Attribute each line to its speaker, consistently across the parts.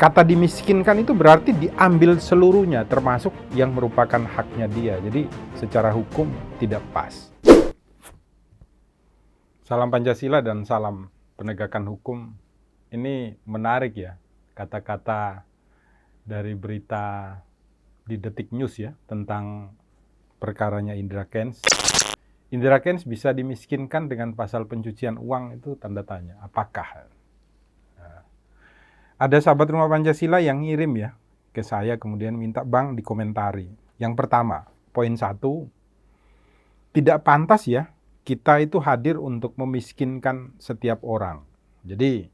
Speaker 1: Kata dimiskinkan itu berarti diambil seluruhnya, termasuk yang merupakan haknya dia. Jadi secara hukum tidak pas. Salam Pancasila dan salam penegakan hukum. Ini menarik ya, kata-kata dari berita di Detik News ya, tentang perkaranya Indra Kents. Indra Kents bisa dimiskinkan dengan pasal pencucian uang, itu tanda tanya. Apakah? Ada sahabat Rumah Pancasila yang ngirim ya ke saya, kemudian minta Bang dikomentari. Yang pertama, poin 1, tidak pantas ya kita itu hadir untuk memiskinkan setiap orang. Jadi,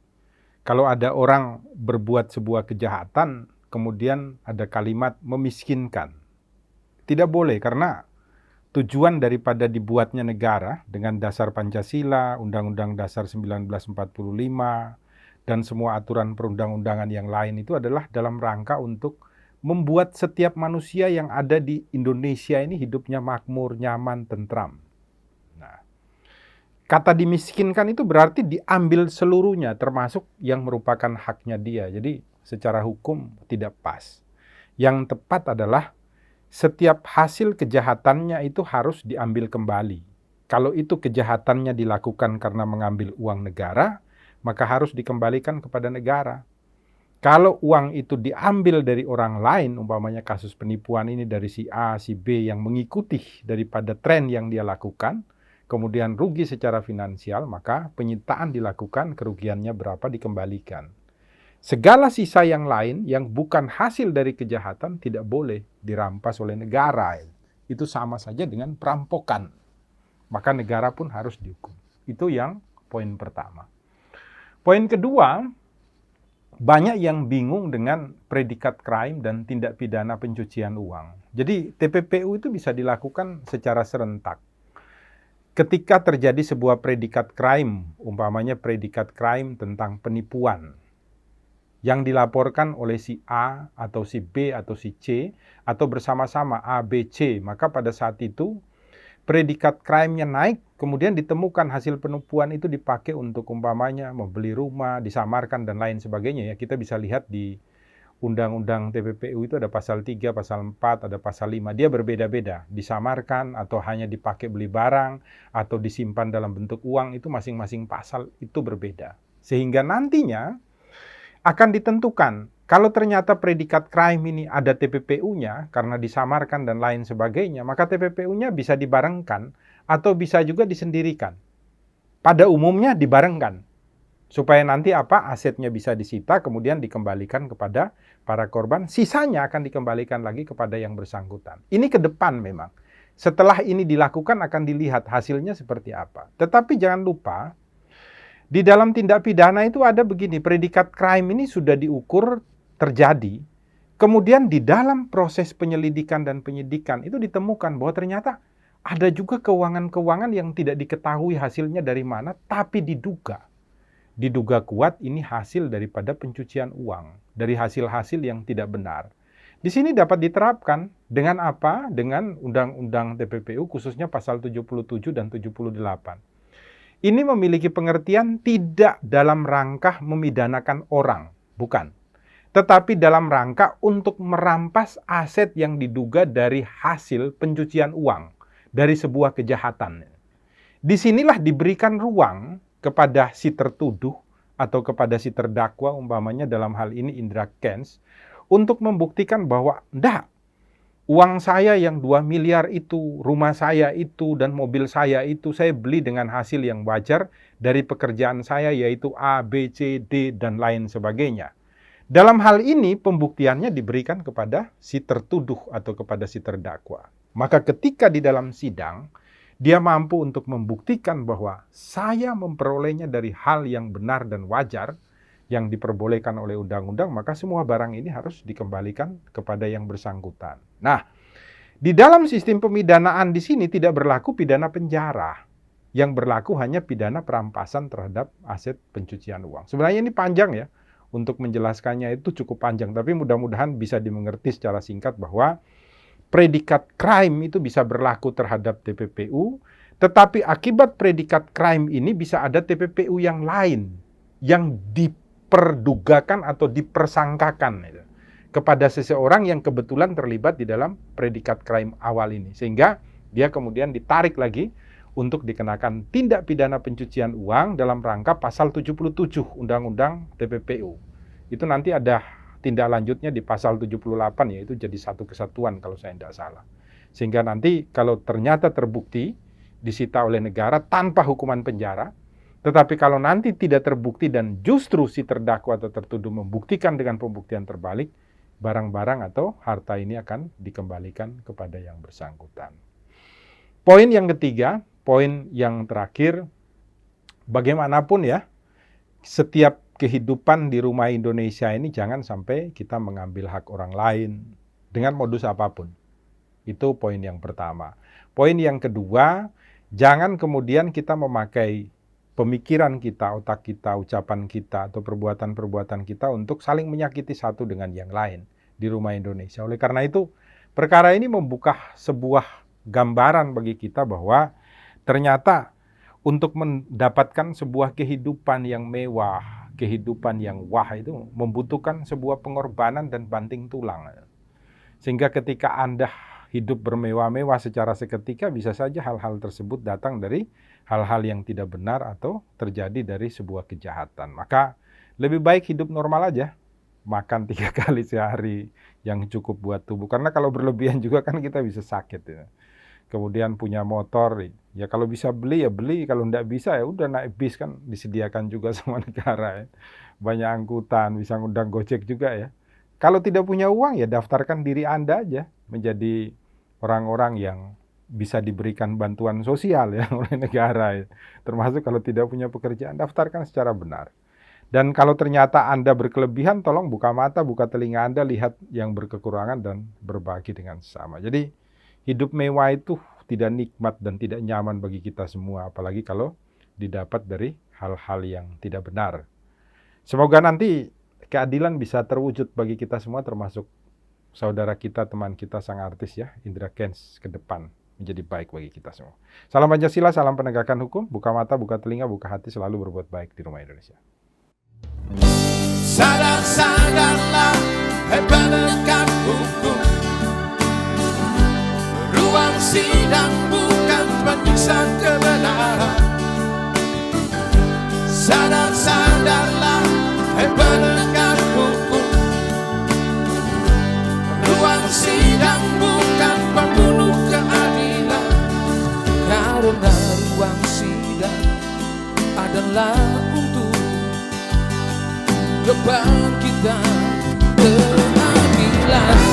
Speaker 1: kalau ada orang berbuat sebuah kejahatan, kemudian ada kalimat memiskinkan. Tidak boleh, karena tujuan daripada dibuatnya negara dengan dasar Pancasila, Undang-Undang Dasar 1945, dan semua aturan perundang-undangan yang lain itu adalah dalam rangka untuk membuat setiap manusia yang ada di Indonesia ini hidupnya makmur, nyaman, tentram. Nah, kata dimiskinkan itu berarti diambil seluruhnya, termasuk yang merupakan haknya dia. Jadi secara hukum tidak pas. Yang tepat adalah setiap hasil kejahatannya itu harus diambil kembali. Kalau itu kejahatannya dilakukan karena mengambil uang negara, maka harus dikembalikan kepada negara. Kalau uang itu diambil dari orang lain, umpamanya kasus penipuan ini dari si A, si B yang mengikuti daripada tren yang dia lakukan, kemudian rugi secara finansial, maka penyitaan dilakukan, kerugiannya berapa dikembalikan. Segala sisa yang lain yang bukan hasil dari kejahatan tidak boleh dirampas oleh negara. Itu sama saja dengan perampokan. Maka negara pun harus dihukum. Itu yang poin pertama. Poin kedua, banyak yang bingung dengan predikat crime dan tindak pidana pencucian uang. Jadi TPPU itu bisa dilakukan secara serentak. Ketika terjadi sebuah predikat crime, umpamanya predikat crime tentang penipuan, yang dilaporkan oleh si A atau si B atau si C, atau bersama-sama A, B, C, maka pada saat itu predikat crime-nya naik, kemudian ditemukan hasil penipuan itu dipakai untuk umpamanya membeli rumah, disamarkan dan lain sebagainya ya. Kita bisa lihat di Undang-Undang TPPU itu ada pasal 3, pasal 4, ada pasal 5. Dia berbeda-beda, disamarkan atau hanya dipakai beli barang atau disimpan dalam bentuk uang, itu masing-masing pasal itu berbeda. Sehingga nantinya akan ditentukan kalau ternyata predikat crime ini ada TPPU-nya karena disamarkan dan lain sebagainya, maka TPPU-nya bisa dibarengkan atau bisa juga disendirikan. Pada umumnya dibarengkan, supaya nanti asetnya bisa disita kemudian dikembalikan kepada para korban, sisanya akan dikembalikan lagi kepada yang bersangkutan. Ini ke depan memang. Setelah ini dilakukan akan dilihat hasilnya seperti apa. Tetapi jangan lupa, di dalam tindak pidana itu ada begini, predikat crime ini sudah diukur terjadi, kemudian di dalam proses penyelidikan dan penyidikan itu ditemukan bahwa ternyata ada juga keuangan-keuangan yang tidak diketahui hasilnya dari mana, tapi diduga kuat ini hasil daripada pencucian uang, dari hasil-hasil yang tidak benar. Di sini dapat diterapkan dengan apa? Dengan Undang-Undang TPPU khususnya pasal 77 dan 78. Ini memiliki pengertian tidak dalam rangka memidanakan orang, bukan. Tetapi dalam rangka untuk merampas aset yang diduga dari hasil pencucian uang, dari sebuah kejahatan. Disinilah diberikan ruang kepada si tertuduh atau kepada si terdakwa, umpamanya dalam hal ini Indra Kents, untuk membuktikan bahwa uang saya yang 2 miliar itu, rumah saya itu, dan mobil saya itu, saya beli dengan hasil yang wajar dari pekerjaan saya, yaitu A, B, C, D, dan lain sebagainya. Dalam hal ini, pembuktiannya diberikan kepada si tertuduh atau kepada si terdakwa. Maka ketika di dalam sidang, dia mampu untuk membuktikan bahwa saya memperolehnya dari hal yang benar dan wajar, yang diperbolehkan oleh undang-undang, maka semua barang ini harus dikembalikan kepada yang bersangkutan. Nah, di dalam sistem pemidanaan di sini tidak berlaku pidana penjara. Yang berlaku hanya pidana perampasan terhadap aset pencucian uang. Sebenarnya ini panjang ya. Untuk menjelaskannya itu cukup panjang, tapi mudah-mudahan bisa dimengerti secara singkat bahwa predikat crime itu bisa berlaku terhadap TPPU, tetapi akibat predikat crime ini bisa ada TPPU yang lain, yang diperdugakan atau dipersangkakan gitu, kepada seseorang yang kebetulan terlibat di dalam predikat crime awal ini. Sehingga dia kemudian ditarik lagi untuk dikenakan tindak pidana pencucian uang dalam rangka pasal 77 Undang-Undang TPPU. Itu nanti ada tindak lanjutnya di pasal 78, yaitu jadi satu kesatuan kalau saya tidak salah. Sehingga nanti kalau ternyata terbukti disita oleh negara tanpa hukuman penjara, tetapi kalau nanti tidak terbukti dan justru si terdakwa atau tertuduh membuktikan dengan pembuktian terbalik, barang-barang atau harta ini akan dikembalikan kepada yang bersangkutan. Poin yang ketiga, poin yang terakhir, bagaimanapun ya, setiap kehidupan di rumah Indonesia ini jangan sampai kita mengambil hak orang lain dengan modus apapun. Itu poin yang pertama. Poin yang kedua, jangan kemudian kita memakai pemikiran kita, otak kita, ucapan kita, atau perbuatan-perbuatan kita untuk saling menyakiti satu dengan yang lain di rumah Indonesia. Oleh karena itu, perkara ini membuka sebuah gambaran bagi kita bahwa ternyata untuk mendapatkan sebuah kehidupan yang mewah, kehidupan yang wah itu membutuhkan sebuah pengorbanan dan banting tulang. Sehingga ketika Anda hidup bermewah-mewah secara seketika, bisa saja hal-hal tersebut datang dari hal-hal yang tidak benar atau terjadi dari sebuah kejahatan. Maka lebih baik hidup normal aja, makan 3 kali sehari yang cukup buat tubuh. Karena kalau berlebihan juga kan kita bisa sakit ya. Kemudian punya motor, ya kalau bisa beli ya beli, kalau enggak bisa ya udah naik bis, kan disediakan juga sama negara ya. Banyak angkutan, bisa ngundang Gojek juga ya. Kalau tidak punya uang ya daftarkan diri Anda aja menjadi orang-orang yang bisa diberikan bantuan sosial ya oleh negara ya. Termasuk kalau tidak punya pekerjaan, daftarkan secara benar. Dan kalau ternyata Anda berkelebihan, tolong buka mata, buka telinga Anda, lihat yang berkekurangan dan berbagi dengan sesama. Jadi hidup mewah itu tidak nikmat dan tidak nyaman bagi kita semua, apalagi kalau didapat dari hal-hal yang tidak benar. Semoga nanti keadilan bisa terwujud bagi kita semua, termasuk saudara kita, teman kita, sang artis ya, Indra Kents, ke depan menjadi baik bagi kita semua. Salam Pancasila, salam penegakan hukum, buka mata, buka telinga, buka hati, selalu berbuat baik di rumah Indonesia.
Speaker 2: Sadar-sadarlah, hai penegak hukum, ruang sidang bukan penyiksa kebenaran. Sadar-sadarlah, hai penegak hukum, ruang sidang bukan pembunuh keadilan. Karena ruang sidang adalah untuk kebangkitan keadilan.